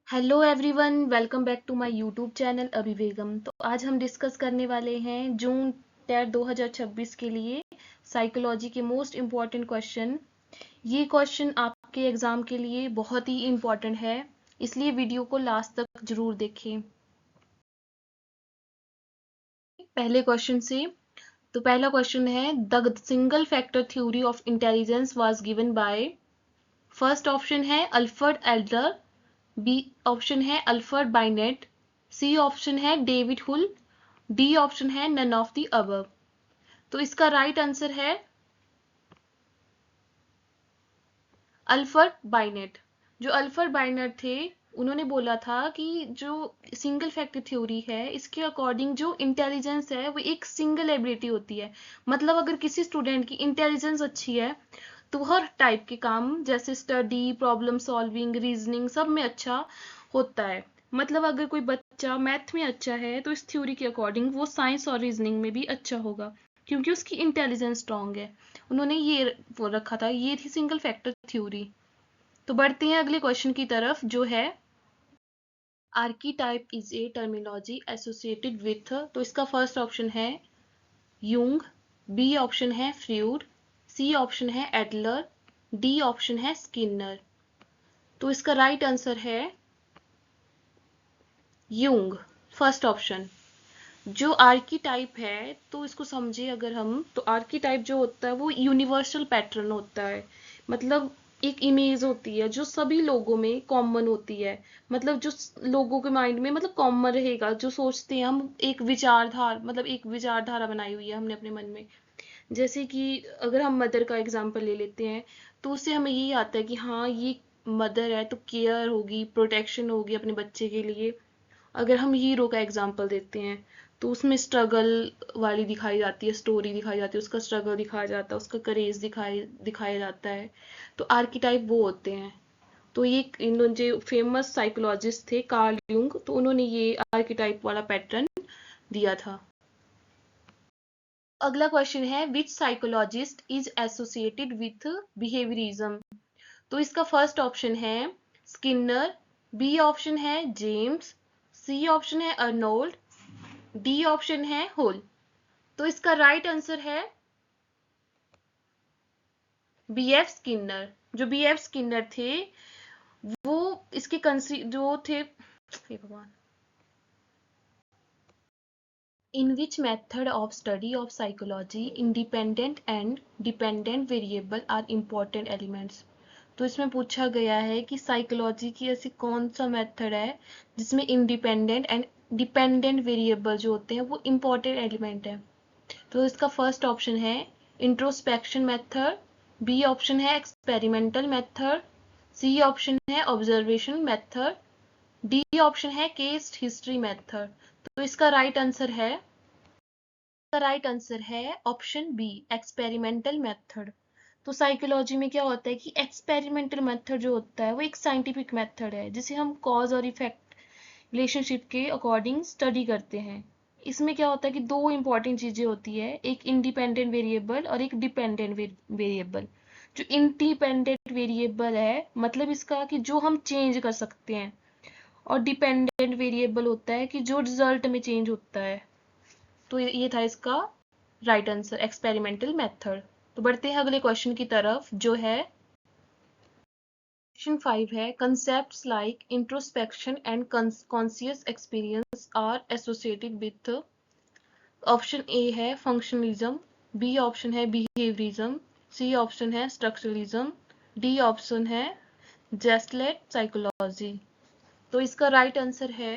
Hello everyone, welcome back to my YouTube channel Abhivegam. तो आज हम डिस्कस करने वाले हैं जून टेट 2026 के लिए साइकोलॉजी के मोस्ट इम्पॉर्टेंट क्वेश्चन। ये क्वेश्चन आपके एग्जाम के लिए बहुत ही इम्पॉर्टेंट है, इसलिए वीडियो को लास्ट तक जरूर देखें। पहले क्वेश्चन से तो पहला क्वेश्चन है, the single factor theory of intelligence was given by. First option है अल्फ्रेड एडलर, बी ऑप्शन है अल्फ्रेड बाइनेट, सी ऑप्शन है डेविड हुल, डी ऑप्शन है नन ऑफ द अबव। तो इसका राइट आंसर है अल्फ्रेड बाइनेट। जो अल्फ्रेड बाइनेट थे, उन्होंने बोला था कि जो सिंगल फैक्टर थ्योरी है, इसके अकॉर्डिंग जो इंटेलिजेंस है वो एक सिंगल एबिलिटी होती है। मतलब अगर किसी स्टूडेंट की इंटेलिजेंस अच्छी है तो हर टाइप के काम जैसे स्टडी, प्रॉब्लम सॉल्विंग, रीजनिंग सब में अच्छा होता है। मतलब अगर कोई बच्चा मैथ में अच्छा है तो इस थ्योरी के अकॉर्डिंग वो साइंस और रीजनिंग में भी अच्छा होगा, क्योंकि उसकी इंटेलिजेंस स्ट्रांग है। उन्होंने ये वो रखा था, ये थी सिंगल फैक्टर थ्योरी। तो बढ़ते हैं अगले क्वेश्चन की तरफ, जो है archetype is a terminology associated with. तो इसका फर्स्ट ऑप्शन है यूंग, बी ऑप्शन है फ्रूड, सी ऑप्शन है एडलर, डी ऑप्शन है स्किनर। तो इसका राइट आंसर है यूंग, फर्स्ट ऑप्शन। जो आर्कीटाइप है, तो इसको समझे अगर हम, तो आर्कीटाइप जो होता है वो यूनिवर्सल पैटर्न होता है। मतलब एक इमेज होती है जो सभी लोगों में कॉमन होती है। मतलब जो लोगों के माइंड में मतलब कॉमन रहेगा, जो सोचते हैं हम, एक विचारधारा, मतलब एक विचारधारा बनाई हुई है हमने अपने मन में। जैसे कि अगर हम मदर का एग्जाम्पल ले लेते हैं, तो उससे हमें यही आता है कि हाँ, ये मदर है तो केयर होगी, प्रोटेक्शन होगी अपने बच्चे के लिए। अगर हम हीरो का एग्जाम्पल देते हैं, तो उसमें स्ट्रगल वाली दिखाई जाती है, स्टोरी दिखाई जाती है, उसका स्ट्रगल दिखाया जाता है, उसका करेज दिखाया जाता है। तो आर्किटाइप वो होते हैं। तो ये इन जो फेमस साइकोलॉजिस्ट थे कार्ल यूंग, तो उन्होंने ये आर्किटाइप वाला पैटर्न दिया था। अगला क्वेश्चन है, which psychologist is associated with behaviourism. तो इसका फर्स्ट ऑप्शन है स्किनर, बी ऑप्शन है जेम्स, सी ऑप्शन है अर्नोल्ड, डी ऑप्शन है होल। तो इसका राइट आंसर है बी एफ स्किनर। जो बी एफ स्किनर थे, वो इसके जो थे, हे भगवान, in which method of study of psychology independent and dependent variable are important elements. तो इसमें पूछा गया है कि साइकोलॉजी की ऐसी कौन सा मेथड है जिसमें इंडिपेंडेंट एंड डिपेंडेंट वेरिएबल जो होते हैं वो इम्पोर्टेंट एलिमेंट है। तो इसका फर्स्ट ऑप्शन है इंट्रोस्पेक्शन मेथड, बी ऑप्शन है एक्सपेरिमेंटल मेथड, सी ऑप्शन है ऑब्जर्वेशन मेथड, डी ऑप्शन है केस हिस्ट्री मेथड। तो इसका राइट आंसर है ऑप्शन बी, एक्सपेरिमेंटल मेथड। तो साइकोलॉजी में क्या होता है कि एक्सपेरिमेंटल मेथड जो होता है वो एक साइंटिफिक मेथड है, जिसे हम कॉज और इफेक्ट रिलेशनशिप के अकॉर्डिंग स्टडी करते हैं। इसमें क्या होता है कि दो इंपॉर्टेंट चीजें होती है, एक इंडिपेंडेंट वेरिएबल और एक डिपेंडेंट वेरिएबल। जो इंडिपेंडेंट वेरिएबल है, मतलब इसका कि जो हम चेंज कर सकते हैं, और डिपेंडेंट वेरिएबल होता है कि जो रिजल्ट में चेंज होता है। तो ये था इसका राइट आंसर, एक्सपेरिमेंटल मेथड। तो बढ़ते हैं अगले क्वेश्चन की तरफ, जो है क्वेश्चन 5 है, concepts like introspection and conscious experience are associated with। Option A है फंक्शनलिज्म, बी ऑप्शन है बिहेवियरिज्म, सी ऑप्शन है स्ट्रक्चरलिज्म, डी ऑप्शन है जेस्टलेट साइकोलॉजी। तो इसका राइट आंसर है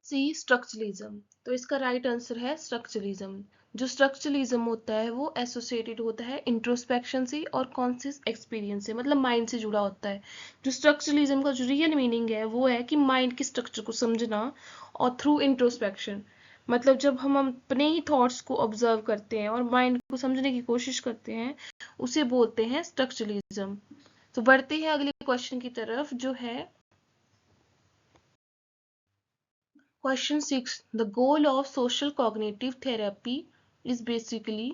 सी, स्ट्रक्चरलिज्म। तो इसका राइट आंसर है स्ट्रक्चरलिज्म। जो स्ट्रक्चरलिज्म होता है वो एसोसिएटेड होता है इंट्रोस्पेक्शन से और कॉन्शियस एक्सपीरियंस से, मतलब माइंड से जुड़ा होता है। जो स्ट्रक्चरलिज्म का जो रियल मीनिंग है वो है कि माइंड के स्ट्रक्चर को समझना, और थ्रू इंट्रोस्पेक्शन, मतलब जब हम अपने ही थॉट्स को ऑब्जर्व करते हैं और माइंड को समझने की कोशिश करते हैं, उसे बोलते हैं स्ट्रक्चरलिज्म। तो बढ़ते हैं अगले क्वेश्चन की तरफ, जो है Question 6. The goal of social cognitive therapy is basically,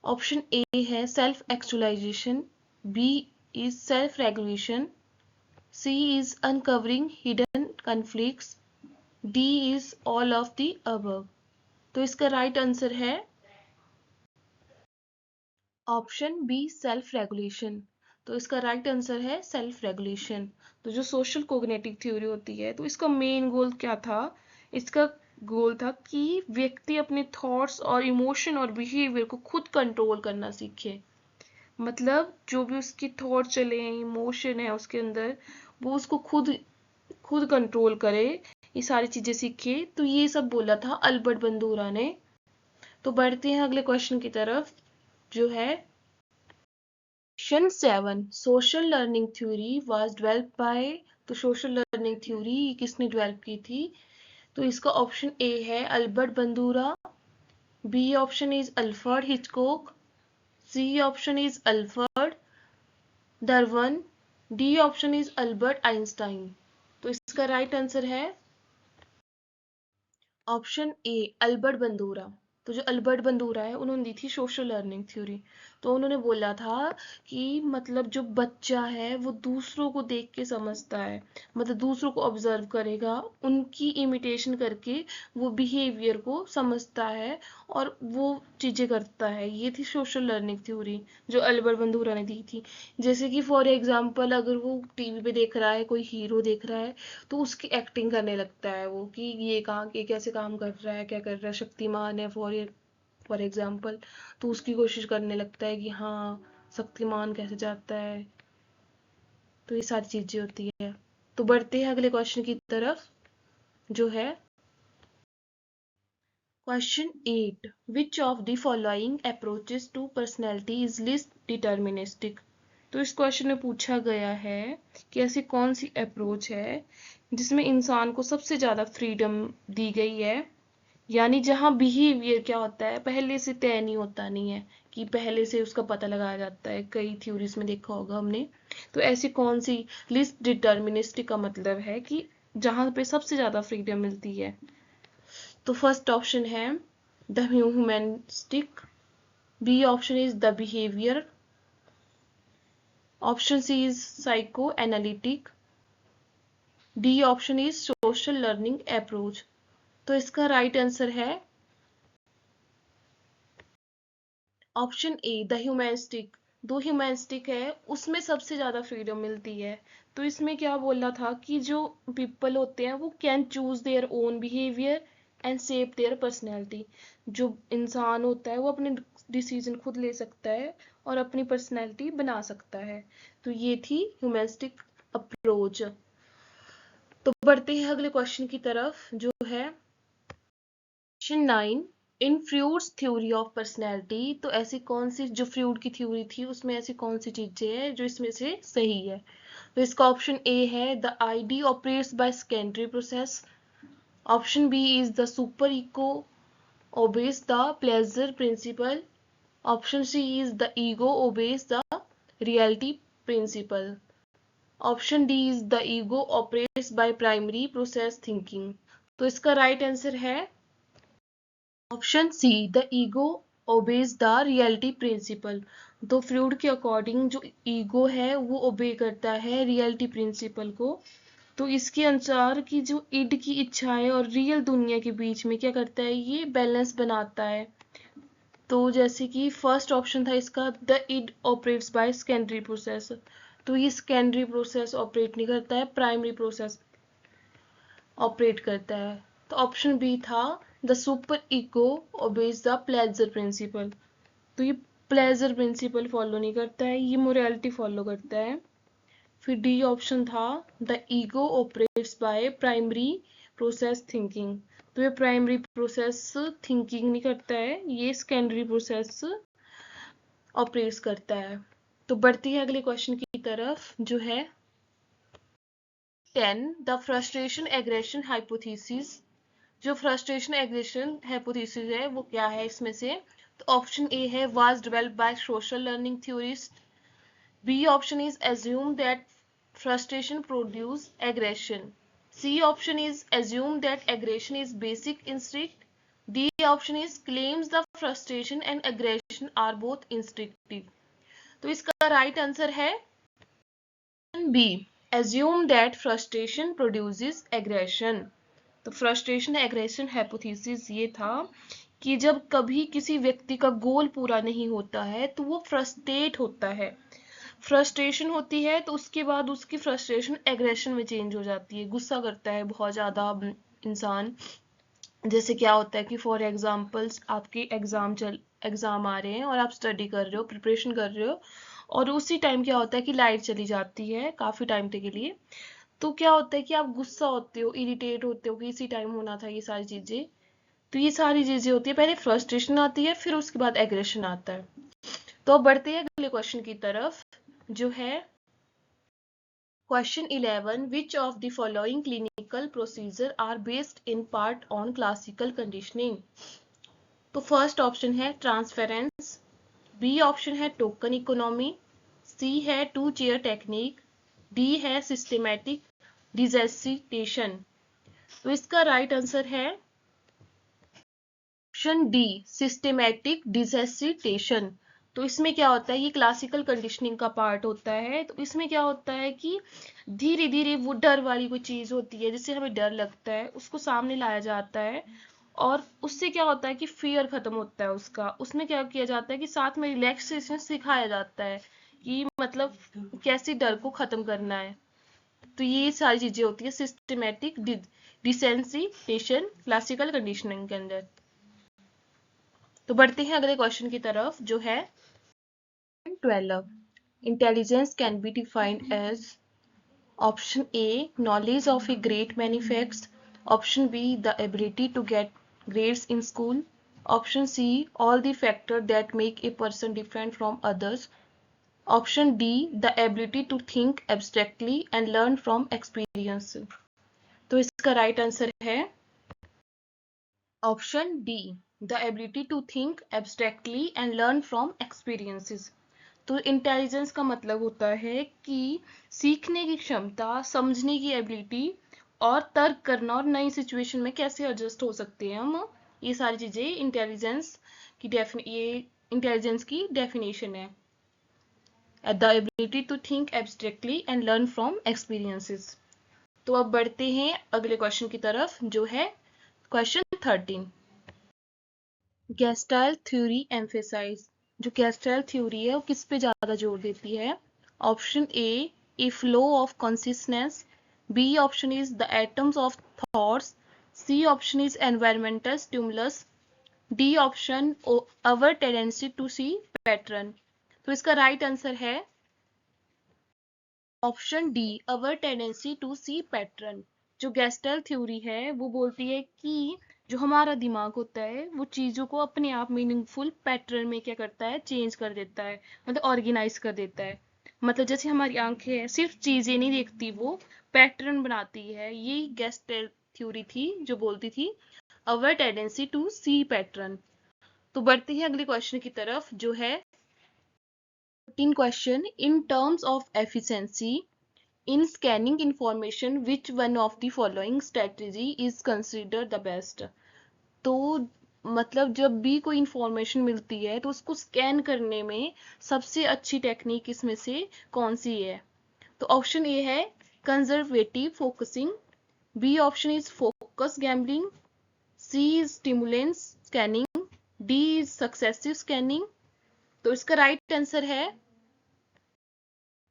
option A है self actualization, B is self regulation, C is uncovering hidden conflicts, D is all of the above। तो इसका राइट आंसर है option B, self regulation. तो इसका right answer है self regulation. तो जो social cognitive theory होती है, तो इसका मेन गोल क्या था? इसका गोल था कि व्यक्ति अपने थॉट्स और इमोशन और बिहेवियर को खुद कंट्रोल करना सीखे। मतलब जो भी उसकी थॉट चले हैं, इमोशन है उसके अंदर, वो उसको खुद खुद कंट्रोल करे, ये सारी चीजें सीखे। तो ये सब बोला था अल्बर्ट बंदूरा ने। तो बढ़ते हैं अगले क्वेश्चन की तरफ, जो है question 7। Social learning theory was developed by. तो सोशल लर्निंग थ्योरी किसने डेवलप की थी? तो इसका ऑप्शन ए है Albert Bandura, B option is Alfred Hitchcock, C option is Alfred Darwin, D option is Albert Einstein. तो इसका राइट आंसर है ऑप्शन ए अल्बर्ट बंदूरा। तो जो अल्बर्ट बंदूरा है, उन्होंने दी थी सोशल लर्निंग थ्योरी। तो उन्होंने बोला था कि मतलब जो बच्चा है वो दूसरों को देख के समझता है, मतलब दूसरों को ऑब्जर्व करेगा, उनकी इमिटेशन करके वो बिहेवियर को समझता है और वो चीजें करता है। ये थी सोशल लर्निंग थ्योरी जो अल्बर्ट बंदूरा ने दी थी। जैसे कि फॉर एग्जाम्पल, अगर वो टीवी पे देख रहा है, कोई हीरो देख रहा है, तो उसकी एक्टिंग करने लगता है वो कि ये कैसे काम कर रहा है, क्या कर रहा है, शक्तिमान है फॉर एग्जाम्पल, तो उसकी कोशिश करने लगता है कि हाँ शक्तिमान कैसे जाता है। तो ये सारी चीजें होती है। तो बढ़ते हैं अगले क्वेश्चन की तरफ, जो है question 8। Which of the following approaches to personality is least deterministic. तो इस क्वेश्चन में पूछा गया है कि ऐसी कौन सी अप्रोच है जिसमें इंसान को सबसे ज्यादा फ्रीडम दी गई है, यानी जहां बिहेवियर क्या होता है पहले से तय नहीं होता, नहीं है कि पहले से उसका पता लगाया जाता है, कई थ्योरीज में देखा होगा हमने। तो ऐसी कौन सी लिस्ट डिटर्मिनिस्टिक का मतलब है कि जहां पे सबसे ज्यादा फ्रीडम मिलती है। तो फर्स्ट ऑप्शन है the humanistic, B option is the behaviour, option C is psychoanalytic, D option is social learning approach. तो इसका राइट आंसर है ऑप्शन ए द ह्यूमनिस्टिक। दो ह्यूमनिस्टिक है, उसमें सबसे ज्यादा फ्रीडम मिलती है। तो इसमें क्या बोला था कि जो पीपल होते हैं वो can choose their own behaviour and shape their personality. जो इंसान होता है वो अपने डिसीजन खुद ले सकता है और अपनी पर्सनैलिटी बना सकता है। तो ये थी ह्यूमनिस्टिक अप्रोच। तो बढ़ते हैं अगले क्वेश्चन की तरफ, जो है question 9। In fruits theory of personality. तो ऐसी कौन सी, जो फ्रूट की थ्योरी थी उसमें ऐसी कौन सी चीजें हैं जो इसमें से सही है? तो इसका ऑप्शन ए है the id operates by secondary process, option B is the superego obeys the pleasure principle, option C is the ego obeys the reality principle, option D is the ego operates by primary process thinking। तो इसका right answer है option C the ego obeys the reality principle. तो Freud के according जो ego है वो ओबे करता है रियलिटी प्रिंसिपल को। तो इसके अनुसार कि जो इड की इच्छाएं और रियल दुनिया के बीच में क्या करता है, ये बैलेंस बनाता है। तो जैसे कि फर्स्ट ऑप्शन था इसका the id operates by secondary process. तो ये सेकेंडरी प्रोसेस ऑपरेट नहीं करता है, प्राइमरी प्रोसेस ऑपरेट करता है। तो ऑप्शन बी था the superego obeys the pleasure principle. तो ये प्लेजर प्रिंसिपल फॉलो नहीं करता है, ये मोरालिटी फॉलो करता है। फिर डी ऑप्शन था the ego operates by primary process thinking. तो ये प्राइमरी प्रोसेस थिंकिंग नहीं करता है, ये सेकेंडरी प्रोसेस ऑपरेट्स करता है। तो बढ़ती है अगले क्वेश्चन की तरफ, जो है 10 द फ्रस्ट्रेशन एग्रेशन हाइपोथेसिस। जो फ्रस्ट्रेशन एग्रेशन हाइपोथेसिस है वो क्या है इसमें से? तो ऑप्शन ए है was developed by social learning theorist, B option is assume that frustration produce aggression, C option is assume that aggression is basic instinct, D option is claims the frustration and aggression are both instinctive। तो इसका right answer है B assume that frustration produces aggression। तो frustration aggression hypothesis ये था कि जब कभी किसी व्यक्ति का गोल पूरा नहीं होता है तो वो फ्रस्ट्रेट होता है। फ्रस्ट्रेशन होती है तो उसके बाद उसकी फ्रस्ट्रेशन एग्रेशन में चेंज हो जाती है, गुस्सा करता है बहुत ज़्यादा इंसान। जैसे क्या होता है कि फॉर एग्जांपल्स आपके एग्जाम आ रहे हैं और आप स्टडी कर रहे हो, प्रिपरेशन कर रहे हो, और उसी टाइम क्या होता है कि लाइट चली जाती है काफ़ी टाइम के लिए। तो क्या होता है कि आप गुस्सा होते हो, इरिटेट होते हो कि इसी टाइम होना था ये सारी चीज़ें। तो ये सारी चीज़ें होती है, पहले फ्रस्ट्रेशन आती है फिर उसके बाद एग्रेशन आता है। तो अब बढ़ते हैं अगले क्वेश्चन की तरफ जो है question 11, which of the following clinical procedure are based in part on classical conditioning। तो फर्स्ट ऑप्शन है ट्रांसफेरेंस, बी ऑप्शन है टोकन इकोनॉमी, सी है टू चेयर टेक्निक, डी है सिस्टेमैटिक डिसेसिटेशन। तो इसका राइट आंसर है ऑप्शन डी, सिस्टेमैटिक डिसेसिटेशन। तो इसमें क्या होता है, ये क्लासिकल कंडीशनिंग का पार्ट होता है। तो इसमें क्या होता है कि धीरे धीरे वो डर वाली कोई चीज होती है जिससे हमें डर लगता है उसको सामने लाया जाता है, और उससे क्या होता है कि फियर खत्म होता है उसका। उसमें क्या किया जाता है कि साथ में रिलैक्सेशन सिखाया जाता है कि मतलब कैसे डर को खत्म करना है। तो ये सारी चीजें होती है सिस्टेमेटिक डिसेंसिटेशन क्लासिकल कंडीशनिंग के अंदर। तो बढ़ते हैं अगले क्वेश्चन की तरफ जो है 12, intelligence can be defined as option A knowledge of a great many facts, option B the ability to get grades in school, option C all the factors that make a person different from others, option D the ability to think abstractly and learn from experience। तो इसका right answer है option D, the ability to think abstractly and learn from experiences. तो intelligence का मतलब होता है कि सीखने की क्षमता, समझने की एबिलिटी और तर्क करना, और नई सिचुएशन में कैसे एडजस्ट हो सकते हैं हम, ये सारी चीजें इंटेलिजेंस की डेफिनेशन है। The ability to think abstractly and learn from experiences. तो अब बढ़ते हैं अगले क्वेश्चन की तरफ जो है क्वेश्चन 13, गेस्टाइल थ्योरी एम्फेसाइज। जो गेस्टाइल थ्योरी है वो किस पे ज्यादा जोर देती है? Option A flow of consciousness, B option is the atoms of thoughts, C option is environmental stimulus, D option our tendency to see pattern. तो इसका राइट आंसर है option D, our tendency to see pattern. जो gestalt theory है वो बोलती है कि जो हमारा दिमाग होता है वो चीजों को अपने आप मीनिंगफुल पैटर्न में क्या करता है, चेंज कर देता है, मतलब ऑर्गेनाइज कर देता है। मतलब जैसे हमारी आंखें हैं सिर्फ चीजें नहीं देखती, वो पैटर्न बनाती है। ये गेस्टल थ्योरी थी जो बोलती थी अवर टेंडेंसी टू सी पैटर्न। तो बढ़ते हैं अगले क्वेश्चन की तरफ जो है 14 question, in terms of efficiency in scanning information which one of the following strategy is considered the best। तो मतलब जब भी कोई इंफॉर्मेशन मिलती है तो उसको स्कैन करने में सबसे अच्छी टेक्निक इसमें से कौन सी है? तो ऑप्शन ए है conservative focusing, B option is focus gambling, C is stimulus scanning, D is successive scanning. तो इसका राइट आंसर है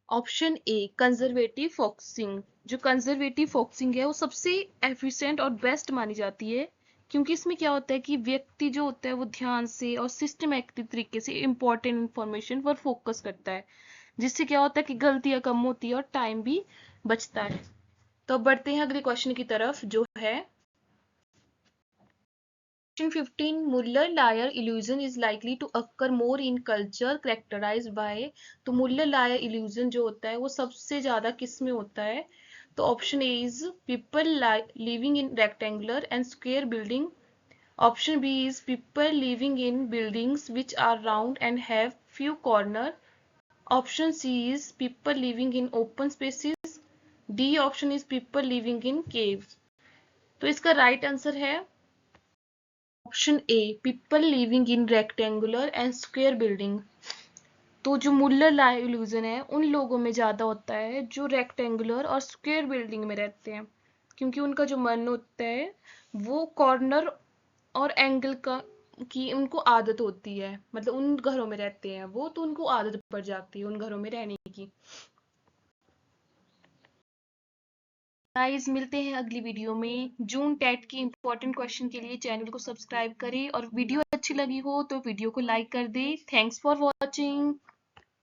ऑप्शन ए कंजर्वेटिव फोकसिंग। जो कंजर्वेटिव फोकसिंग है वो सबसे एफिशिएंट और बेस्ट मानी जाती है, क्योंकि इसमें क्या होता है कि व्यक्ति जो होता है वो ध्यान से और सिस्टमैटिक तरीके से इंपॉर्टेंट इंफॉर्मेशन पर फोकस करता है, जिससे क्या होता है कि गलतियां कम होती है और टाइम भी बचता है। तो अब बढ़ते हैं अगले क्वेश्चन की तरफ जो है Question 15, Muller-Lyer illusion is likely to occur more in culture characterized by। तो Muller-Lyer illusion जो होता है वो सबसे ज्यादा किस में होता है? तो option A is people living in rectangular and square building, option B is people living in buildings which are round and have few corner, option C is people living in open spaces, D option is people living in caves। तो इसका right answer है option A, people living in rectangular and square building. तो जो मुलर ला illusion है उन लोगों में ज्यादा होता है जो रेक्टेंगुलर और स्क्वायर बिल्डिंग में रहते हैं, क्योंकि उनका जो मन होता है वो कॉर्नर और एंगल का की उनको आदत होती है, मतलब उन घरों में रहते हैं वो, तो उनको आदत पड़ जाती है उन घरों में रहने की। गाइस मिलते हैं अगली वीडियो में। जून टेट की इंपॉर्टेंट क्वेश्चन के लिए चैनल को सब्सक्राइब करें, और वीडियो अच्छी लगी हो तो वीडियो को लाइक कर दें। Thanks for watching.